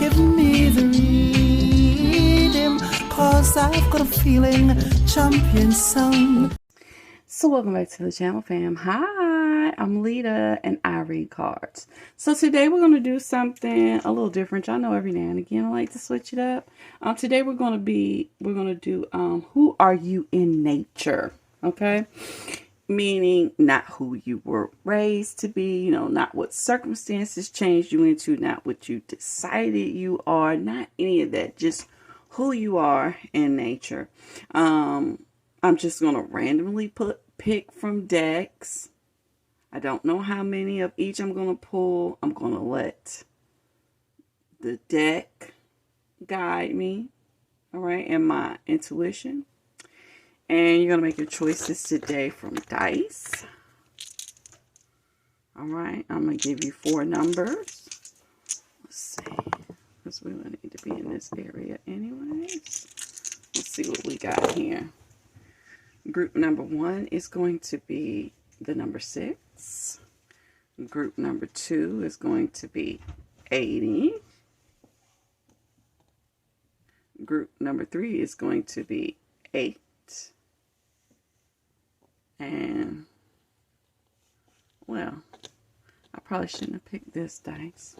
give me the rhythm, 'cause I've got a feeling champion song. So welcome back to the channel, fam. Hi, I'm Lita and I read cards. So today we're going to do something a little different. Y'all know every now and again I like to switch it up. Today we're going to do who are you in nature? Okay? Meaning not who you were raised to be, you know, not what circumstances changed you into, not what you decided you are, not any of that, just who you are in nature. I'm just going to randomly pick from decks. I don't know how many of each I'm going to pull. I'm going to let the deck guide me, all right, and my intuition. And you're going to make your choices today from dice. All right, I'm going to give you 4 numbers. Let's see, because we need to be in this area anyways. Let's see what we got here. Group number 1 is going to be the number 6. Group number 2 is going to be 80. Group number 3 is going to be 8. And, well, I probably shouldn't have picked this dice.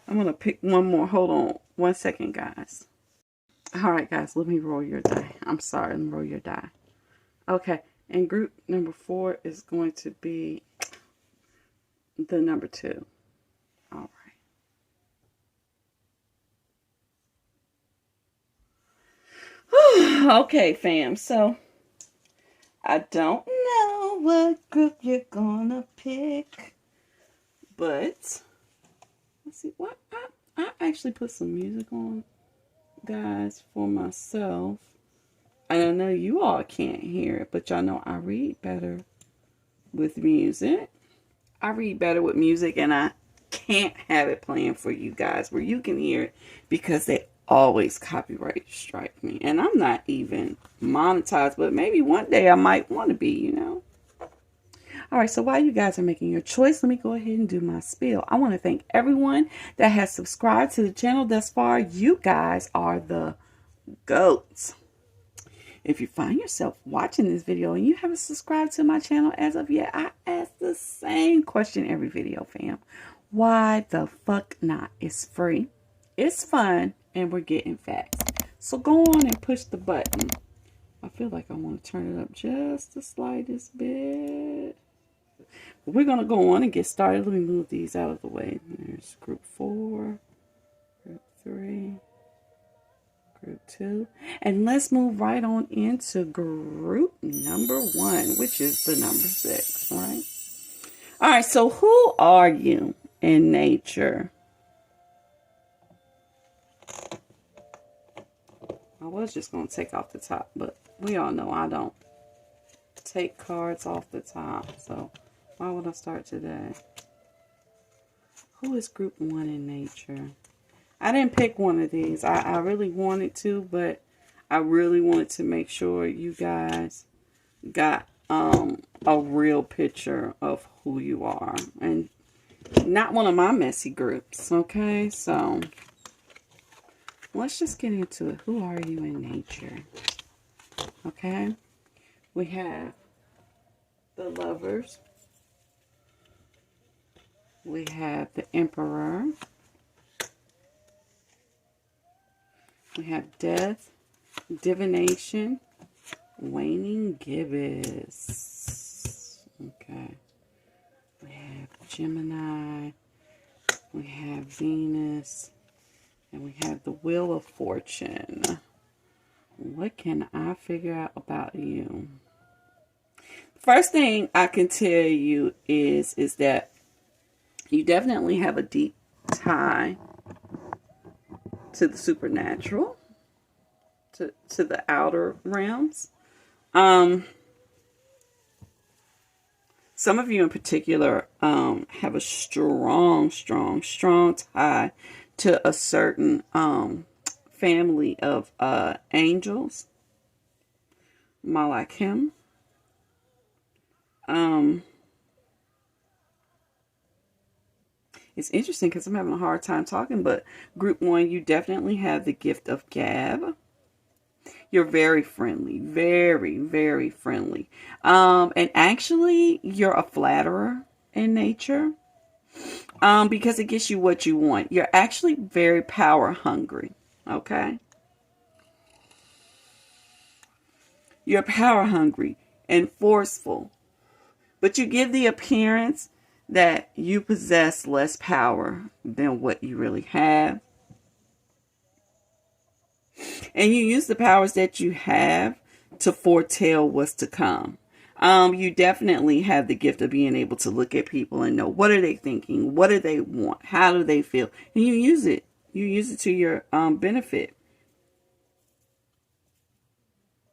I'm going to pick one more. Hold on 1 second, guys. All right, guys, let me roll your die. I'm sorry, let me roll your die. Okay, and group number 4 is going to be the number 2. All right. Okay, fam, so I don't know what group you're gonna pick, but let's see. What I actually put some music on, guys, for myself. And I know you all can't hear it, but y'all know I read better with music. I read better with music, and I can't have it playing for you guys where you can hear it because they always copyright strike me. And I'm not even monetized, but maybe one day I might want to be, you know. All right, so while you guys are making your choice, let me go ahead and do my spiel. I want to thank everyone that has subscribed to the channel thus far. You guys are the GOATs. If you find yourself watching this video and you haven't subscribed to my channel as of yet, I ask the same question every video, fam. Why the fuck not? It's free, it's fun, and we're getting facts. So go on and push the button. I feel like I want to turn it up just the slightest bit. But we're going to go on and get started. Let me move these out of the way. There's group 4, group 3. Group 2. And let's move right on into group number 1, which is the number 6, right? All right, so who are you in nature? I was just going to take off the top, but we all know I don't take cards off the top. So why would I start today? Who is group 1 in nature? I didn't pick one of these. I really wanted to, but I really wanted to make sure you guys got a real picture of who you are. And not one of my messy groups, okay? So let's just get into it. Who are you in nature? Okay? We have the Lovers. We have the Emperor. We have Death, Divination, Waning Gibbous. Okay. We have Gemini. We have Venus. And we have the Wheel of Fortune. What can I figure out about you? First thing I can tell you is that you definitely have a deep tie to the supernatural, to the outer realms. Some of you in particular have a strong tie to a certain family of angels, Malachim. It's interesting because I'm having a hard time talking, but group 1, you definitely have the gift of gab. You're very friendly, very, very friendly. And actually, you're a flatterer in nature, because it gets you what you want. You're actually very power hungry, okay? You're power hungry and forceful, but you give the appearance that you possess less power than what you really have. And you use the powers that you have to foretell what's to come. You definitely have the gift of being able to look at people and know what are they thinking, what do they want, how do they feel, and you use it. You use it to your benefit.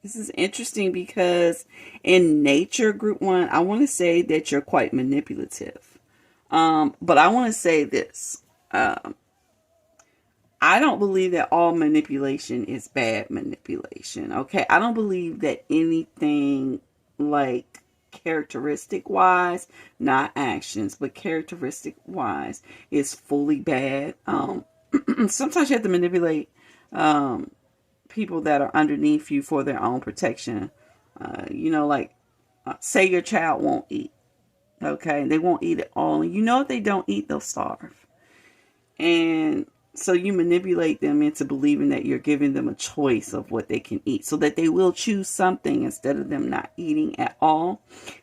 This is interesting because in nature, group 1, I want to say that you're quite manipulative. But I want to say this. I don't believe that all manipulation is bad manipulation. Okay. I don't believe that anything like characteristic wise, not actions, but characteristic wise is fully bad. Sometimes you have to manipulate, people that are underneath you for their own protection. Say your child won't eat. Okay. They won't eat it all. And if they don't eat, they'll starve. And so you manipulate them into believing that you're giving them a choice of what they can eat so that they will choose something instead of them not eating at all.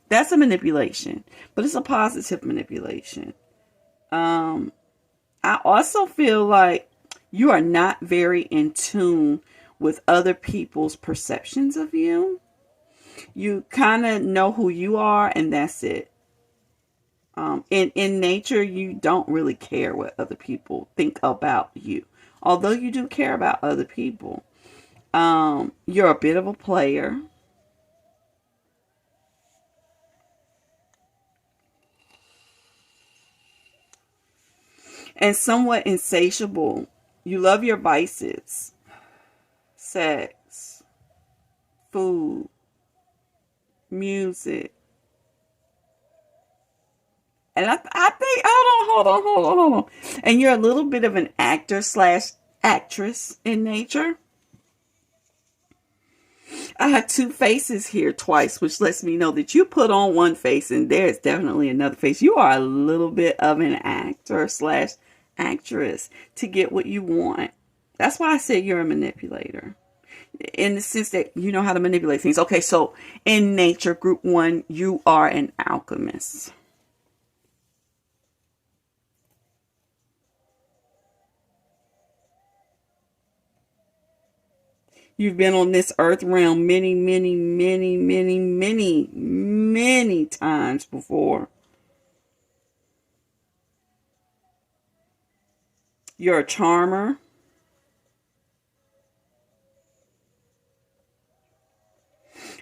That's a manipulation, but it's a positive manipulation. I also feel like you are not very in tune with other people's perceptions of you. You kind of know who you are and that's it. In nature, you don't really care what other people think about you. Although you do care about other people. You're a bit of a player. And somewhat insatiable. You love your vices. Sex. Food. Music. And I think, hold on. And you're a little bit of an actor / actress in nature. I have 2 faces here twice, which lets me know that you put on one face and there's definitely another face. You are a little bit of an actor / actress to get what you want. That's why I said you're a manipulator. In the sense that you know how to manipulate things. Okay, so in nature, group 1, you are an alchemist. You've been on this earth realm many, many, many, many, many, many times before. You're a charmer.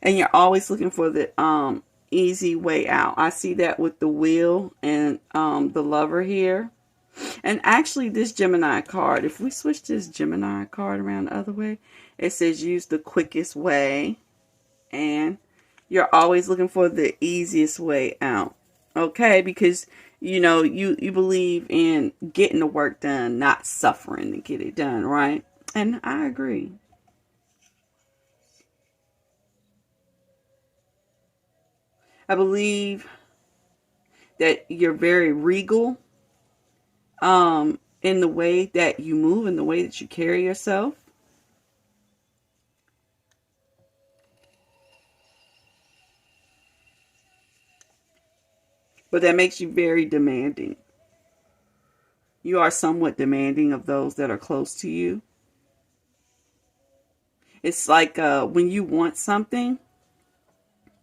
And you're always looking for the easy way out. I see that with the wheel and the lover here. And actually this Gemini card, if we switch this Gemini card around the other way, it says use the quickest way. And you're always looking for the easiest way out. Okay, because you believe in getting the work done, not suffering to get it done, right? And I agree. I believe that you're very regal in the way that you move, in the way that you carry yourself. But that makes you very demanding. You are somewhat demanding of those that are close to you. It's like when you want something,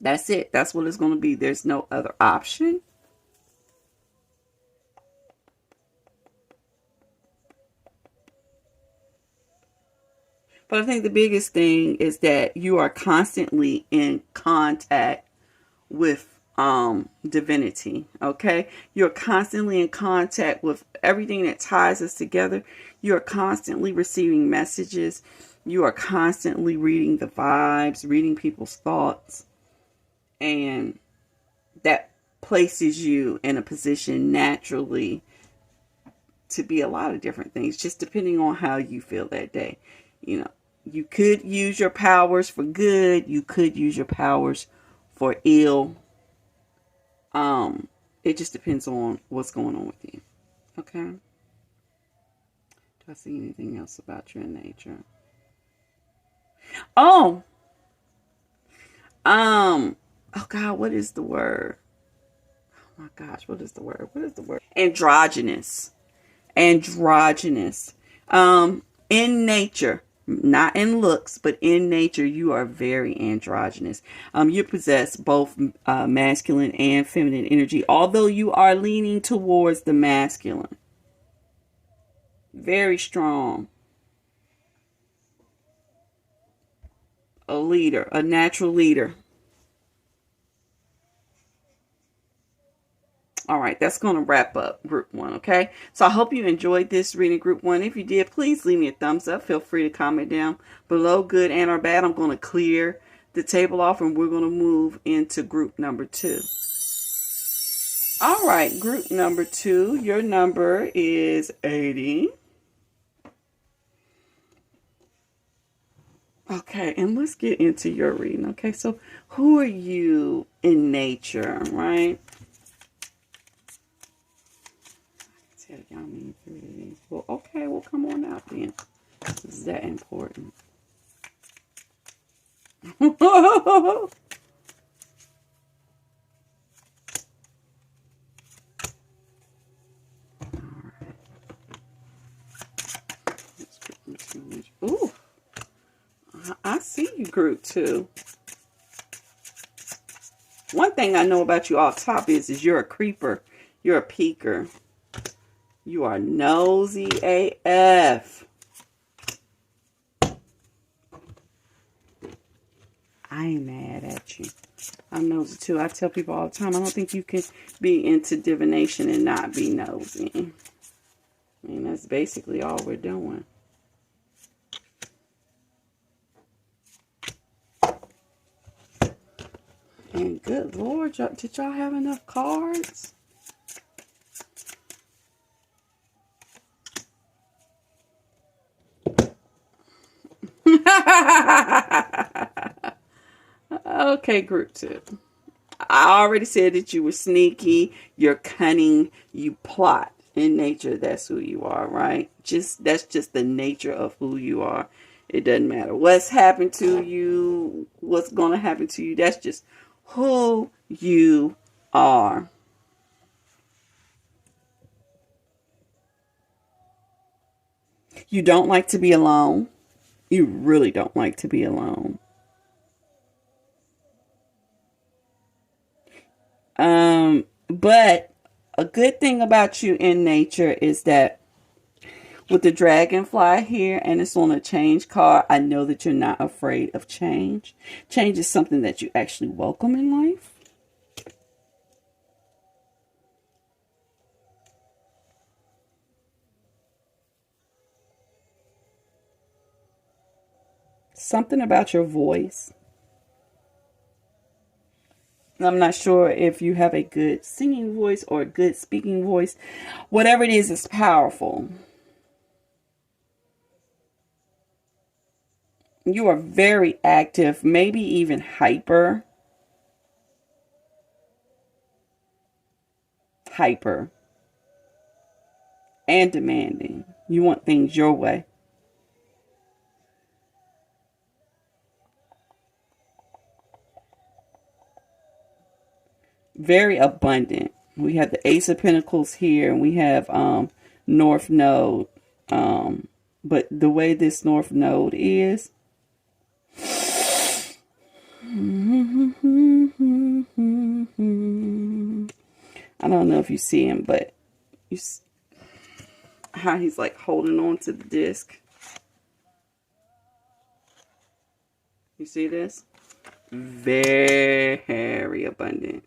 that's it. That's what it's going to be. There's no other option. But I think the biggest thing is that you are constantly in contact with divinity. Okay, you're constantly in contact with everything that ties us together. You're constantly receiving messages. You are constantly reading the vibes, reading people's thoughts, and that places you in a position naturally to be a lot of different things, just depending on how you feel that day. You know, you could use your powers for good. You could use your powers for ill. It just depends on what's going on with you. Okay. Do I see anything else about your nature? Oh God, what is the word? Oh my gosh, what is the word? What is the word? Androgynous. Androgynous. In nature, not in looks, but in nature, you are very androgynous. You possess both masculine and feminine energy, although you are leaning towards the masculine. Very strong. A leader, a natural leader. All right, that's going to wrap up group 1, okay? So I hope you enjoyed this reading, group 1. If you did, please leave me a thumbs up. Feel free to comment down below, good and or bad. I'm going to clear the table off, and we're going to move into group number 2. All right, group number 2, your number is 80. Okay, and let's get into your reading, okay? So who are you in nature, right? Tell y'all me 3 of these. Well, okay, well, come on out then. Is that important? All right. Ooh, I see you, group 2. One thing I know about you off top is you're a creeper. You're a peeker. You are nosy AF. I ain't mad at you. I'm nosy too. I tell people all the time, I don't think you can be into divination and not be nosy. I mean, that's basically all we're doing. And good Lord, did y'all have enough cards? Okay, group 2. I already said that you were sneaky, you're cunning, you plot. In nature, that's who you are, right? That's just the nature of who you are. It doesn't matter what's happened to you, what's going to happen to you. That's just who you are. You don't like to be alone. You really don't like to be alone. But a good thing about you in nature is that with the dragonfly here, and it's on a change card, I know that you're not afraid of change. Change is something that you actually welcome in life. Something about your voice. I'm not sure if you have a good singing voice or a good speaking voice. Whatever it is, it's powerful. You are very active, maybe even hyper. Hyper. And demanding. You want things your way. Very abundant. We have the Ace of Pentacles here, and we have North Node. But the way this North Node is, I don't know if you see him, but you see how he's like holding on to the disc. You see this? Very abundant.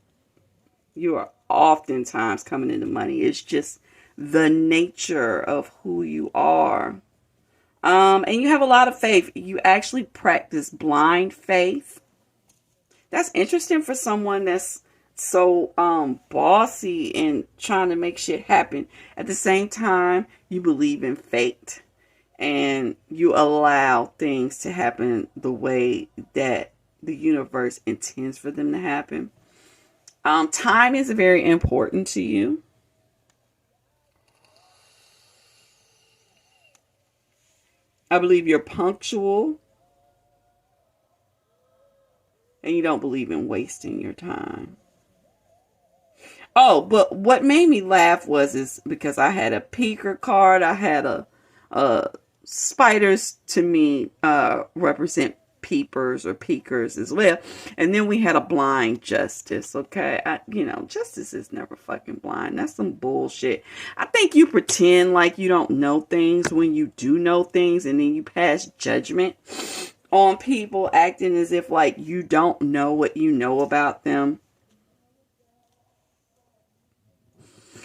You are oftentimes coming into money. It's just the nature of who you are. And you have a lot of faith. You actually practice blind faith. That's interesting for someone that's so bossy and trying to make shit happen. At the same time, you believe in fate and you allow things to happen the way that the universe intends for them to happen. Time is very important to you. I believe you're punctual and you don't believe in wasting your time. Oh, but what made me laugh is because I had a peeker card. I had a spiders to me represent peepers or peekers as well. And then we had a blind justice. Okay. Justice is never fucking blind. That's some bullshit. I think you pretend like you don't know things when you do know things, and then you pass judgment on people acting as if like you don't know what you know about them.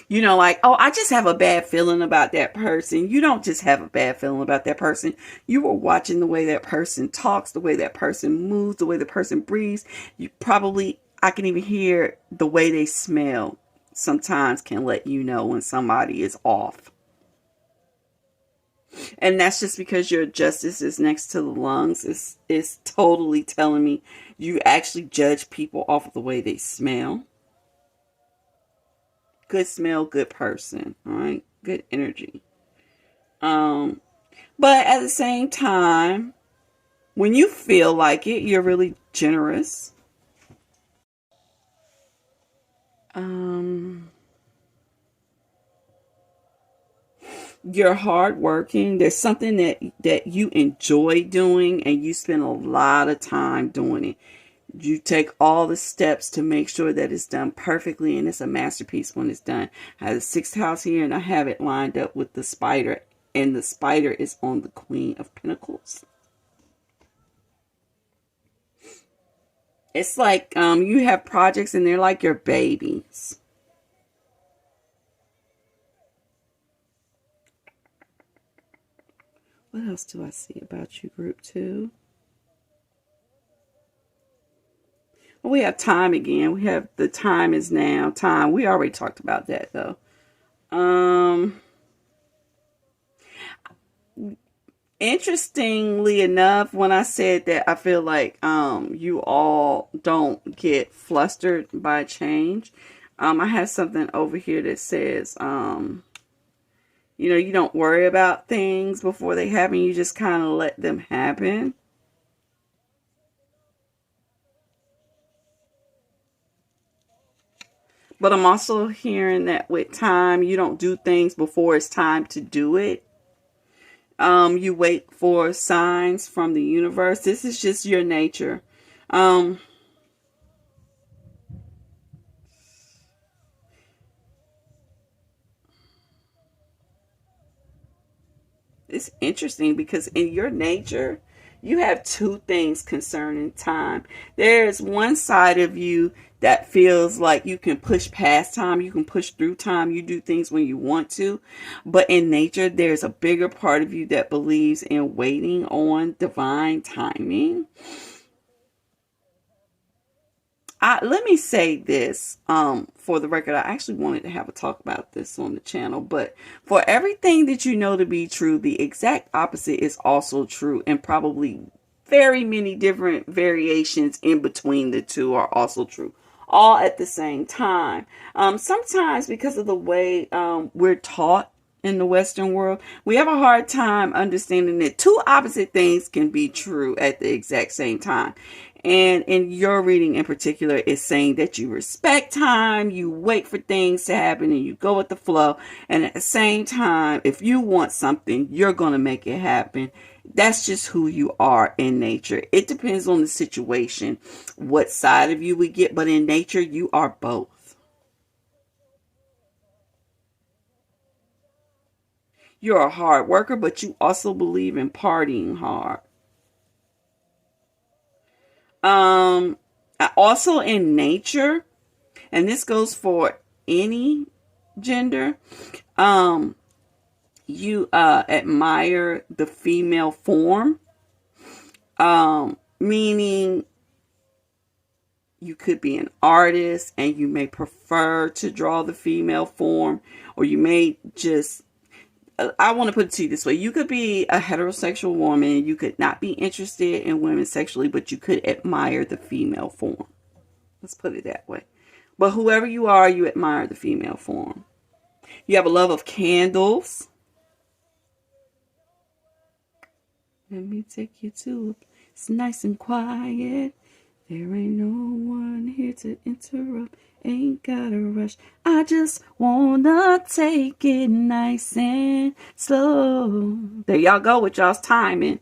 Like, oh, I just have a bad feeling about that person. You don't just have a bad feeling about that person. You were watching the way that person talks, the way that person moves, the way the person breathes. I can even hear the way they smell sometimes can let you know when somebody is off. And that's just because your justice is next to the lungs. It's totally telling me you actually judge people off of the way they smell. Good smell, good person, all right? Good energy. But at the same time, when you feel like it, you're really generous. You're hardworking. There's something that you enjoy doing, and you spend a lot of time doing it. You take all the steps to make sure that it's done perfectly, and it's a masterpiece when it's done. I have the 6th house here, and I have it lined up with the spider, and the spider is on the Queen of Pentacles. It's like you have projects, and they're like your babies. What else do I see about you, group 2? We have time again. We have the time is now. Time. We already talked about that though. Interestingly enough, when I said that I feel like you all don't get flustered by change, I have something over here that says you don't worry about things before they happen. You just kind of let them happen. But I'm also hearing that with time, you don't do things before it's time to do it. You wait for signs from the universe. This is just your nature. It's interesting because in your nature, you have two things concerning time. There's one side of you that feels like you can push past time, you can push through time, you do things when you want to. But in nature, there's a bigger part of you that believes in waiting on divine timing. Let me say this, for the record, I actually wanted to have a talk about this on the channel, but for everything that you know to be true, the exact opposite is also true, and probably very many different variations in between the two are also true, all at the same time. Sometimes because of the way we're taught in the Western world, we have a hard time understanding that two opposite things can be true at the exact same time. And in your reading in particular, it's saying that you respect time, you wait for things to happen, and you go with the flow. And at the same time, if you want something, you're going to make it happen. That's just who you are in nature. It depends on the situation, what side of you we get. But in nature, you are both. You're a hard worker, but you also believe in partying hard. Also in nature, and this goes for any gender, you admire the female form, meaning you could be an artist and you may prefer to draw the female form, or you may just, I want to put it to you this way. You could be a heterosexual woman. You could not be interested in women sexually, but you could admire the female form. Let's put it that way. But whoever you are, you admire the female form. You have a love of candles. Let me take you to a place nice and quiet. There ain't no one here to interrupt. Ain't gotta rush. I just wanna take it nice and slow. There y'all go with y'all's timing.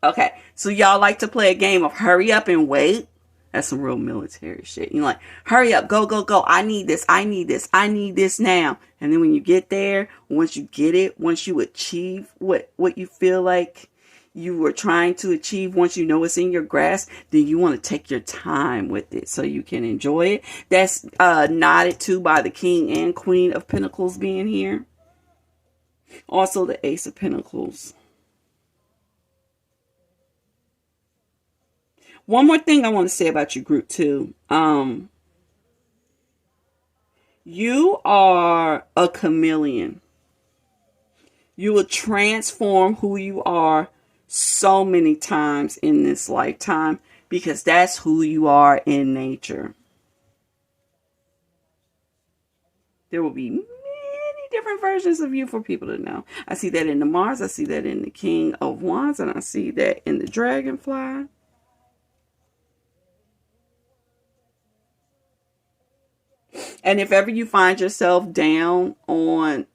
Okay, so y'all like to play a game of hurry up and wait? That's some real military shit. You're like, hurry up, go, go, go. I need this, I need this, I need this now. And then when you get there, once you get it, once you achieve what you feel like you were trying to achieve, once you know it's in your grasp, then you want to take your time with it so you can enjoy it. That's nodded to by the King and Queen of Pentacles being here. Also the Ace of Pentacles. One more thing I want to say about you, group 2. You are a chameleon. You will transform who you are so many times in this lifetime because that's who you are in nature. There will be many different versions of you for people to know. I see that in the Mars. I see that in the King of Wands. And I see that in the Dragonfly. And if ever you find yourself down on,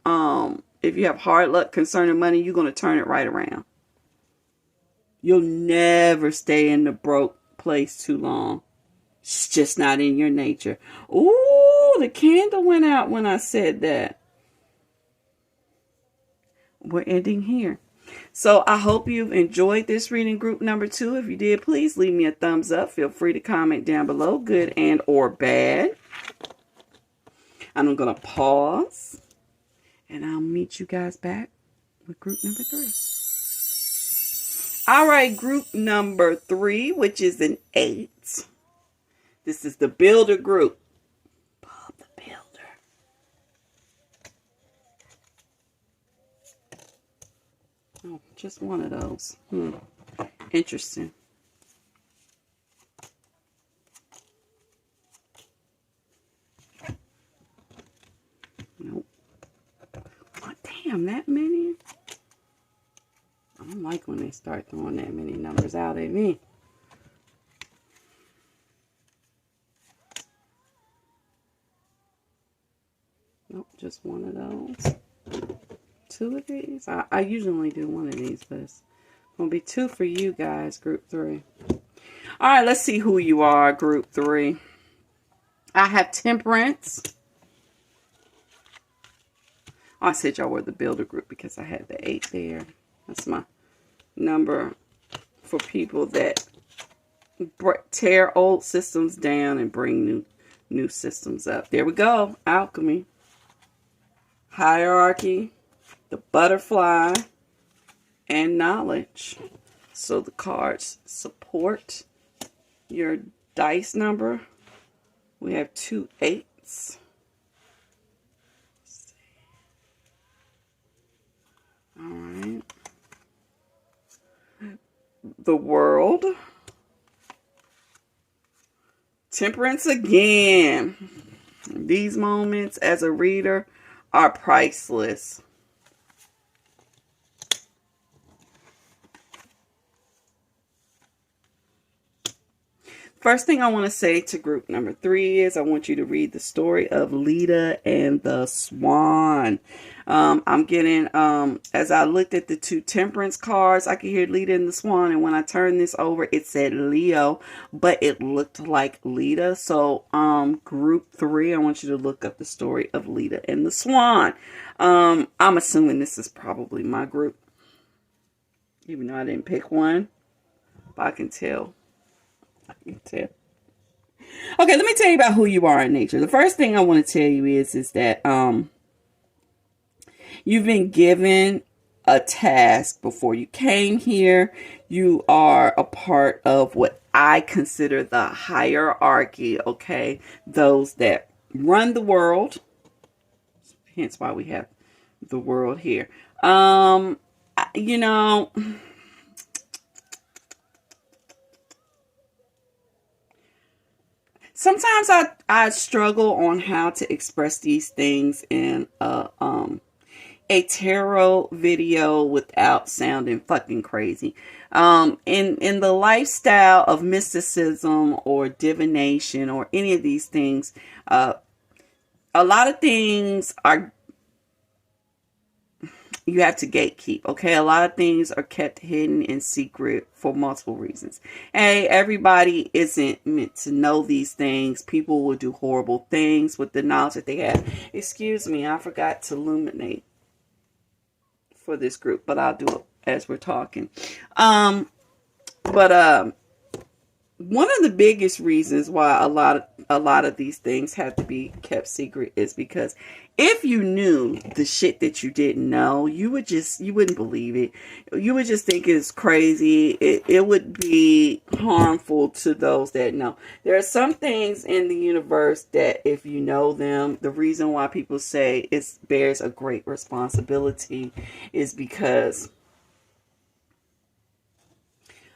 if you have hard luck concerning money, you're going to turn it right around. You'll never stay in the broke place too long. It's just not in your nature. Ooh, the candle went out when I said that. We're ending here. So I hope you've enjoyed this reading, group number 2. If you did, please leave me a thumbs up. Feel free to comment down below, good and or bad. And I'm going to pause. And I'll meet you guys back with group number 3. All right, group number 3, which is an 8. This is the Builder group. Bob the Builder. Oh, just one of those. Interesting. Nope. Oh, damn, that many? I don't like when they start throwing that many numbers out at me. Nope, just one of those. 2 of these. I usually only do 1 of these, but it's going to be 2 for you guys, group 3. All right, let's see who you are, group 3. I have Temperance. I said y'all were the Builder group because I had the 8 there. That's my number for people that tear old systems down and bring new systems up. There we go. Alchemy. Hierarchy. The Butterfly. And Knowledge. So the cards support your dice number. We have 2 8s. All right. The World. Temperance again. These moments as a reader are priceless. First thing I want to say to group number 3 is I want you to read the story of Leda and the Swan. I'm getting, as I looked at the 2 Temperance cards, I could hear Leda and the Swan. And when I turned this over, it said Leo, but it looked like Leda. So, group 3, I want you to look up the story of Leda and the Swan. I'm assuming this is probably my group, even though I didn't pick one, but I can tell. Okay, let me tell you about who you are in nature. The first thing I want to tell you is that you've been given a task before you came here. You are a part of what I consider the hierarchy, okay? Those that run the world. Hence why we have the world here. You know, sometimes I struggle on how to express these things in a tarot video without sounding fucking crazy. In the lifestyle of mysticism or divination or any of these things, a lot of things are, you have to gatekeep, okay? A lot of things are kept hidden in secret for multiple reasons. Hey, everybody isn't meant to know these things. People will do horrible things with the knowledge that they have. Excuse me, I forgot to illuminate for this group, but I'll do it as we're talking. One of the biggest reasons why a lot of these things have to be kept secret is because if you knew the shit that you didn't know, you wouldn't believe it. You would just think it's crazy. It would be harmful to those that know. There are some things in the universe that if you know them, the reason why people say it bears a great responsibility is because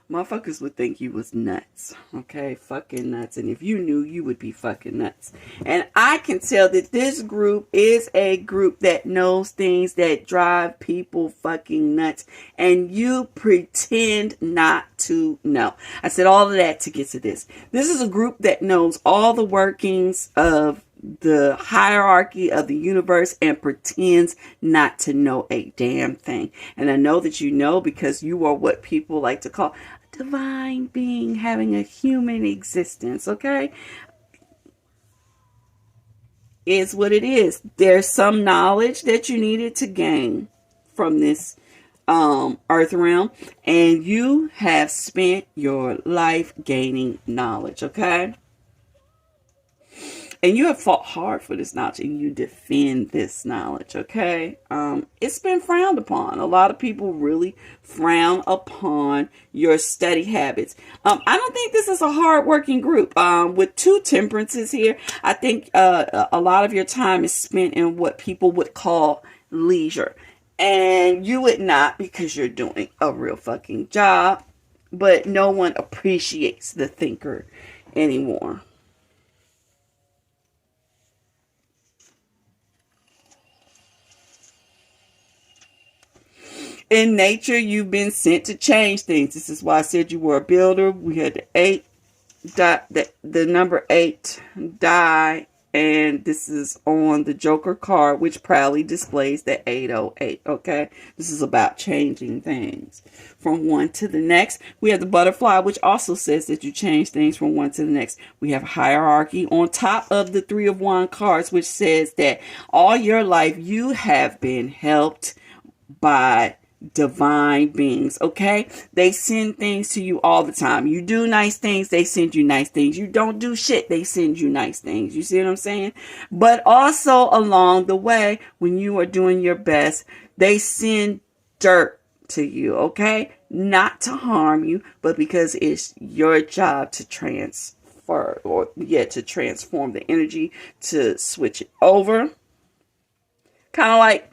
motherfuckers would think you was nuts. Okay? Fucking nuts. And if you knew, you would be fucking nuts. And I can tell that this group is a group that knows things that drive people fucking nuts. And you pretend not to know. I said all of that to get to this. This is a group that knows all the workings of the hierarchy of the universe and pretends not to know a damn thing. And I know that you know because you are what people like to call a divine being having a human existence, okay? Is what it is. There's some knowledge that you needed to gain from this earth realm, and you have spent your life gaining knowledge, okay? And you have fought hard for this knowledge and you defend this knowledge, okay? It's been frowned upon. A lot of people really frown upon your study habits. I don't think this is a hard-working group. With 2 temperances here, I think a lot of your time is spent in what people would call leisure. And you would not, because you're doing a real fucking job. But no one appreciates the thinker anymore. In nature, you've been sent to change things. This is why I said you were a builder. We had the number 8 die, and this is on the Joker card, which proudly displays the 808. Okay, this is about changing things from one to the next. We have the butterfly, which also says that you change things from one to the next. We have hierarchy on top of the 3 of Wands cards, which says that all your life you have been helped by divine beings, okay? They send things to you all the time. You do nice things, they send you nice things. You don't do shit, they send you nice things. You see what I'm saying? But also along the way, when you are doing your best, they send dirt to you, okay? Not to harm you, but because it's your job to transfer, or to transform the energy, to switch it over. Kind of like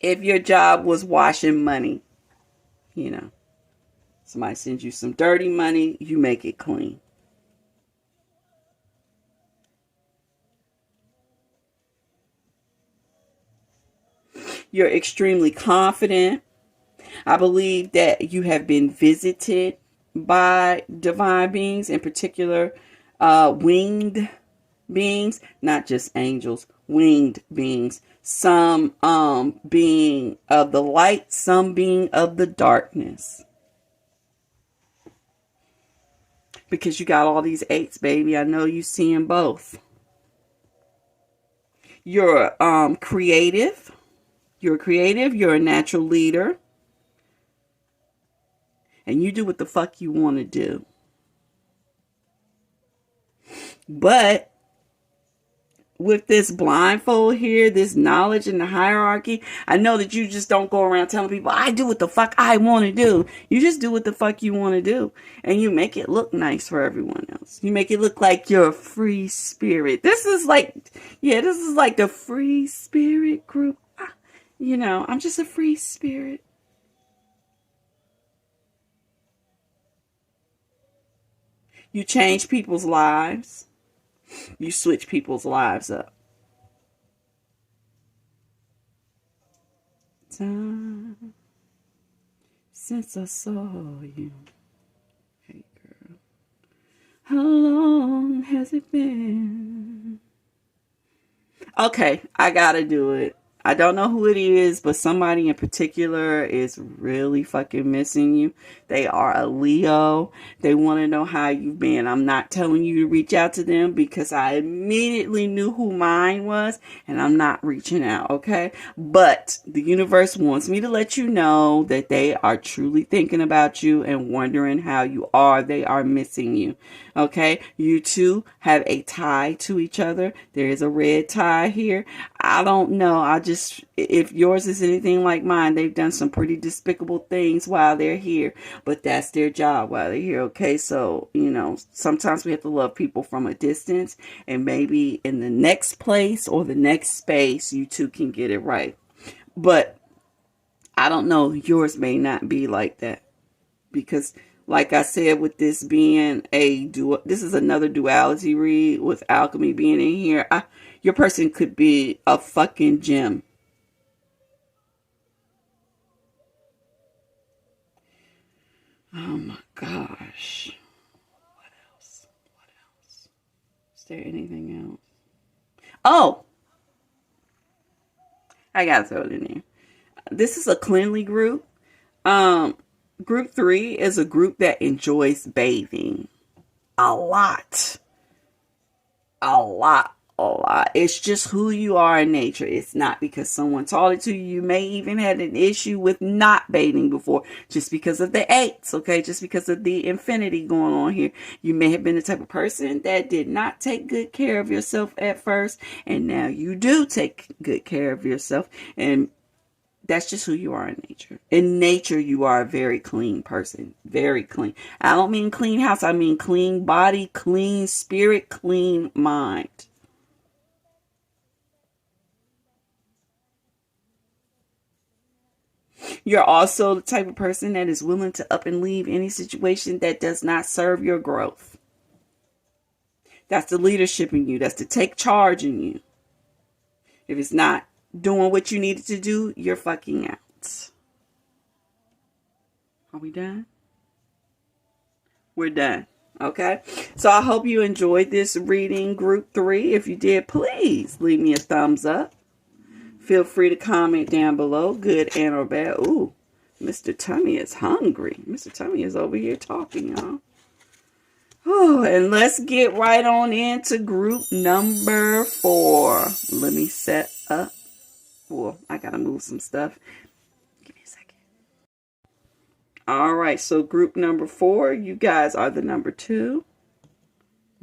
if your job was washing money, somebody sends you some dirty money, you make it clean. You're extremely confident. I believe that you have been visited by divine beings, in particular, winged beings, not just angels, winged beings. Some being of the light, some being of the darkness. Because you got all these 8s, baby. I know you seeing both. You're creative. You're creative. You're a natural leader. And you do what the fuck you want to do. But with this blindfold here, this knowledge and the hierarchy, I know that you just don't go around telling people, I do what the fuck I want to do. You just do what the fuck you want to do. And you make it look nice for everyone else. You make it look like you're a free spirit. This is like the free spirit group. You know, I'm just a free spirit. You change people's lives. You switch people's lives up. Time since I saw you. Hey girl, how long has it been? Okay, I gotta do it. I don't know who it is, but somebody in particular is really fucking missing you. They are a Leo. They want to know how you've been. I'm not telling you to reach out to them because I immediately knew who mine was, and I'm not reaching out, okay? But the universe wants me to let you know that they are truly thinking about you and wondering how you are. They are missing you, okay? You two have a tie to each other. There is a red tie here. I don't know. If yours is anything like mine, they've done some pretty despicable things while they're here, but that's their job while they're here. Okay. So, you know, sometimes we have to love people from a distance, and maybe in the next place or the next space, you two can get it right. But I don't know. Yours may not be like that because, like I said, with this being this is another duality read with alchemy being in here. Your person could be a fucking gem. Oh my gosh. What else? Is there anything else? Oh! I gotta throw it in there. This is a cleanly group. Group 3 is a group that enjoys bathing. A lot. It's just who you are in nature. It's not because someone taught it to you. You may even had an issue with not bathing before just because of the 8s, okay? Just because of the infinity going on here. You may have been the type of person that did not take good care of yourself at first, and now you do take good care of yourself, and that's just who you are in nature. In nature, you are a very clean person. Very clean. I don't mean clean house. I mean clean body, clean spirit, clean mind. You're also the type of person that is willing to up and leave any situation that does not serve your growth. That's the leadership in you. That's the take charge in you. If it's not doing what you needed to do, you're fucking out. Are we done? We're done. Okay. So I hope you enjoyed this reading, group 3. If you did, please leave me a thumbs up. Feel free to comment down below, good and or bad. Ooh, Mr. Tummy is hungry. Mr. Tummy is over here talking, y'all. Oh, and let's get right on into group number 4. Let me set up. Well, I gotta move some stuff. Give me a second. All right, so group number 4, you guys are the number 2.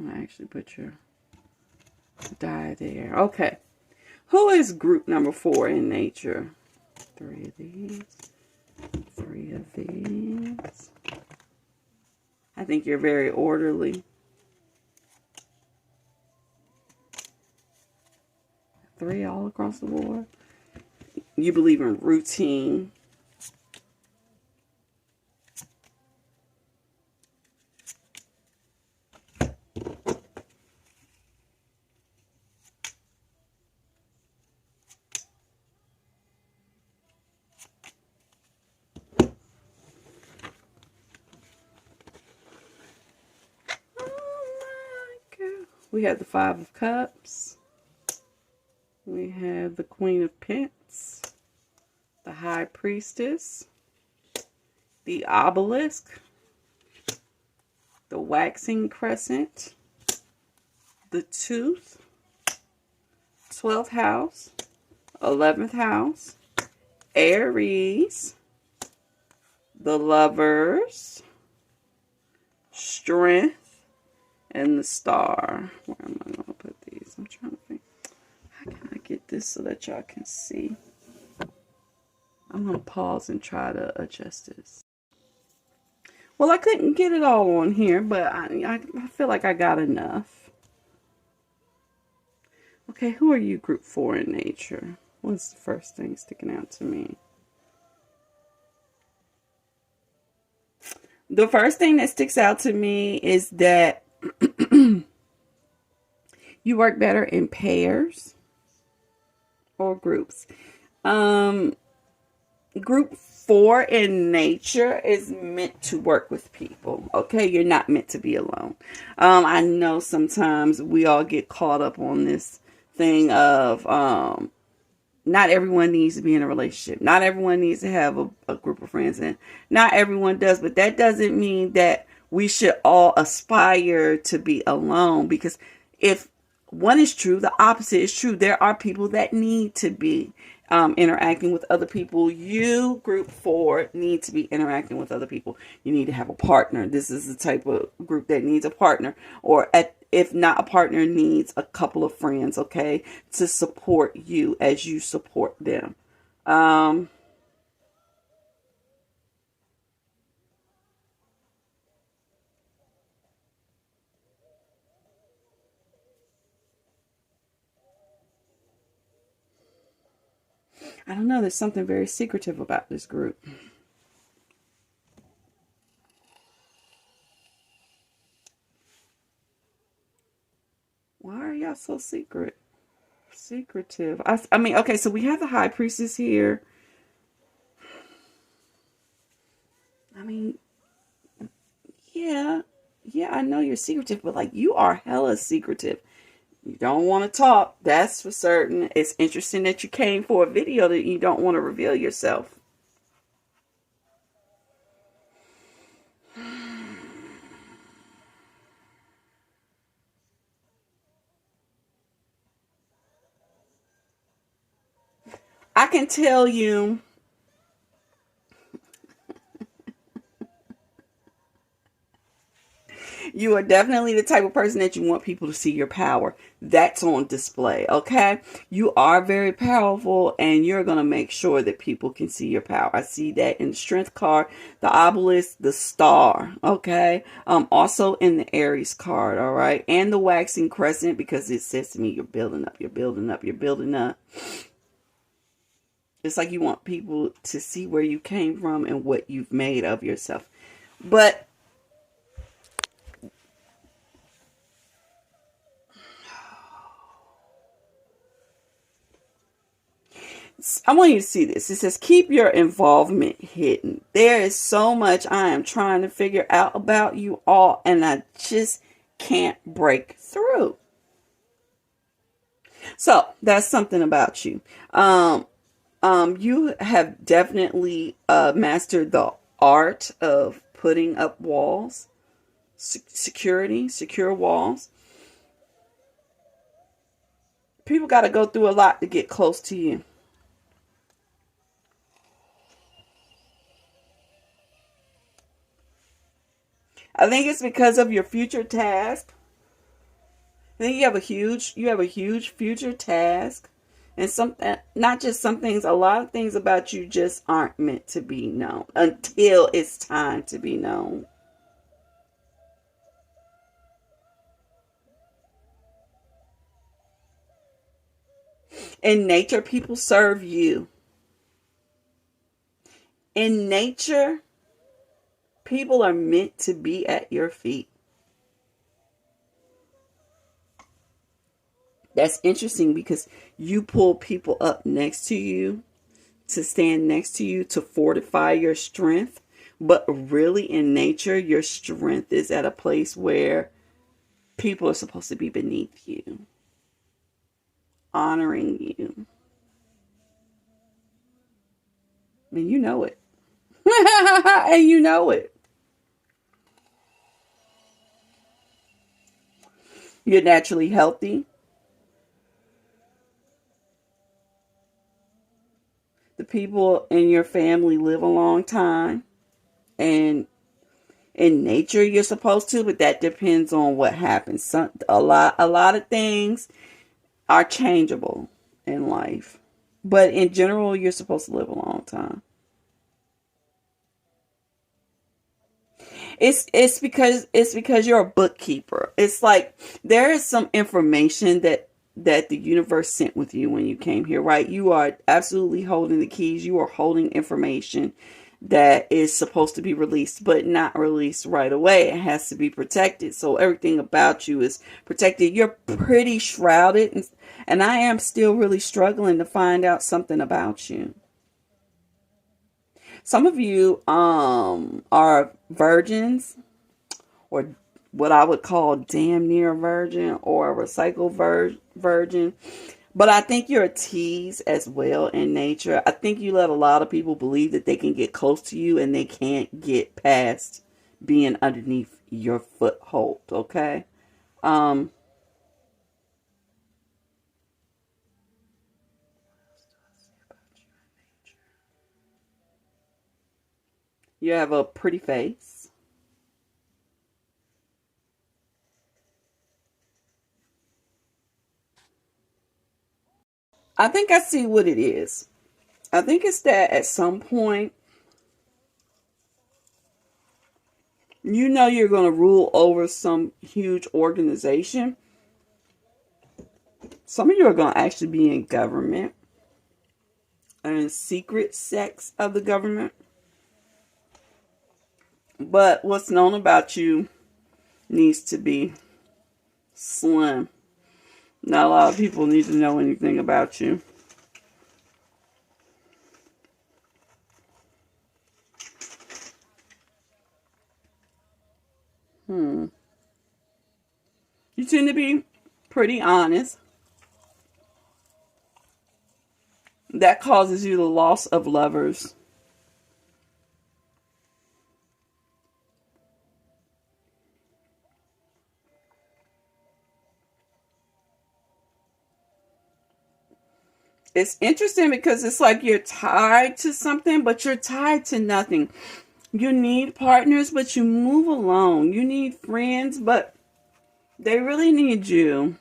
I actually put your die there. Okay. Who is group number 4 in nature? 3 of these. 3 of these. I think you're very orderly. 3 all across the board. You believe in routine. We have the 5 of Cups. We have the Queen of Pentacles, the High Priestess, the Obelisk, the Waxing Crescent, the Tooth, 12th house, 11th house, Aries, the Lovers, Strength, and the Star. Where am I going to put these? I'm trying to think. get this so that y'all can see. I'm going to pause and try to adjust this. Well, I couldn't get it all on here, but I feel like I got enough. Okay, who are you, group 4 in nature? What's the first thing sticking out to me? The first thing that sticks out to me is that you work better in pairs or groups. Group 4 in nature is meant to work with people. Okay, you're not meant to be alone. I know sometimes we all get caught up on this thing of not everyone needs to be in a relationship. Not everyone needs to have a group of friends, and not everyone does. But that doesn't mean that we should all aspire to be alone, because if one is true, the opposite is true. There are people that need to be interacting with other people. You, group 4, need to be interacting with other people. You need to have a partner. This is the type of group that needs a partner, or if not a partner, needs a couple of friends, okay, to support you as you support them. I don't know. There's something very secretive about this group. Why are y'all so secretive? I mean, okay, so we have the High Priestess here. I mean, yeah, I know you're secretive, but like, you are hella secretive. You don't want to talk, that's for certain. It's interesting that you came for a video that you don't want to reveal yourself. I can tell you you are definitely the type of person that you want people to see your power. That's on display, okay? You are very powerful, and you're going to make sure that people can see your power. I see that in the Strength card, the Obelisk, the Star, okay? Also in the Aries card, all right? And the Waxing Crescent, because it says to me, you're building up, you're building up, you're building up. It's like you want people to see where you came from and what you've made of yourself. But I want you to see this. It says, keep your involvement hidden. There is so much I am trying to figure out about you all, and I just can't break through. So that's something about you. You have definitely mastered the art of putting up walls, secure walls. People got to go through a lot to get close to you. I think it's because of your future task. I think you have a huge future task. And not just some things, a lot of things about you just aren't meant to be known until it's time to be known. In nature, people serve you. In nature, people are meant to be at your feet. That's interesting because you pull people up next to you, to stand next to you, to fortify your strength. But really, in nature, your strength is at a place where people are supposed to be beneath you, honoring you. And you know it. And you know it. You're naturally healthy. The people in your family live a long time. And in nature, you're supposed to, but that depends on what happens. A lot of things are changeable. in life. But in general, you're supposed to live a long time. It's because you're a bookkeeper. It's like there is some information that the universe sent with you when you came here, right? You are absolutely holding the keys. You are holding information that is supposed to be released, but not released right away. It has to be protected. So everything about you is protected. You're pretty shrouded, and I am still really struggling to find out something about you. Some of you are virgins, or what I would call damn near virgin, or a recycled virgin. But I think you're a tease as well in nature. I think you let a lot of people believe that they can get close to you and they can't get past being underneath your foothold, okay? You have a pretty face. I think I see what it is. I think it's that at some point, you know you're going to rule over some huge organization. Some of you are going to actually be in government and secret sects of the government. But what's known about you needs to be slim. Not a lot of people need to know anything about you. You tend to be pretty honest. That causes you the loss of lovers. It's interesting because it's like you're tied to something, but you're tied to nothing. You need partners, but you move alone. You need friends, but they really need you.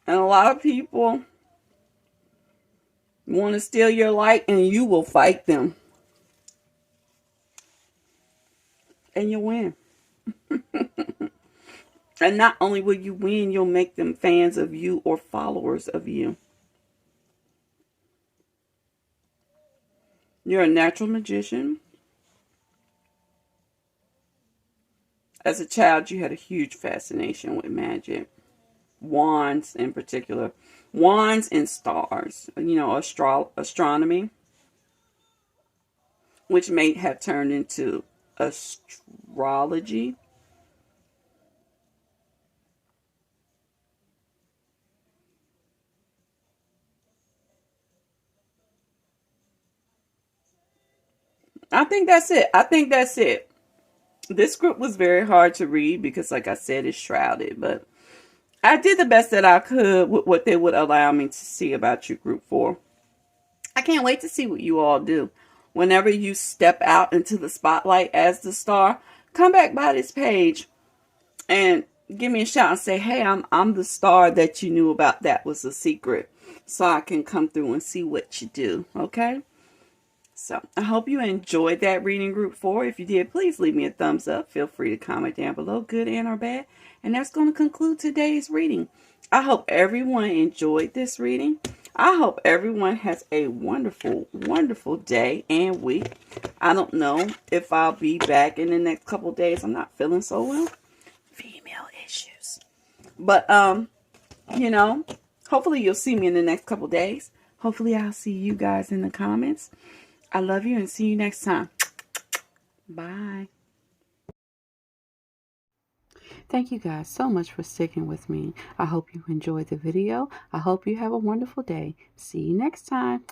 And a lot of people want to steal your light, and you will fight them. And you'll win. And not only will you win, you'll make them fans of you or followers of you. You're a natural magician. As a child, you had a huge fascination with magic. Wands in particular. Wands and stars. You know, astronomy. Which may have turned into astrology. I think that's it. I think that's it. This group was very hard to read because, like I said, it's shrouded. But I did the best that I could with what they would allow me to see about you, Group 4. I can't wait to see what you all do. Whenever you step out into the spotlight as the star, come back by this page and give me a shout and say, hey, I'm the star that you knew about that was a secret. So I can come through and see what you do, okay? So I hope you enjoyed that reading, Group 4. If you did, please leave me a thumbs up. Feel free to comment down below, good and or bad. And that's going to conclude today's reading. I hope everyone enjoyed this reading. I hope everyone has a wonderful, wonderful day and week. I don't know if I'll be back in the next couple days. I'm not feeling so well. Female issues. But, you know, hopefully you'll see me in the next couple days. Hopefully I'll see you guys in the comments. I love you and see you next time. Bye. Thank you guys so much for sticking with me. I hope you enjoyed the video. I hope you have a wonderful day. See you next time.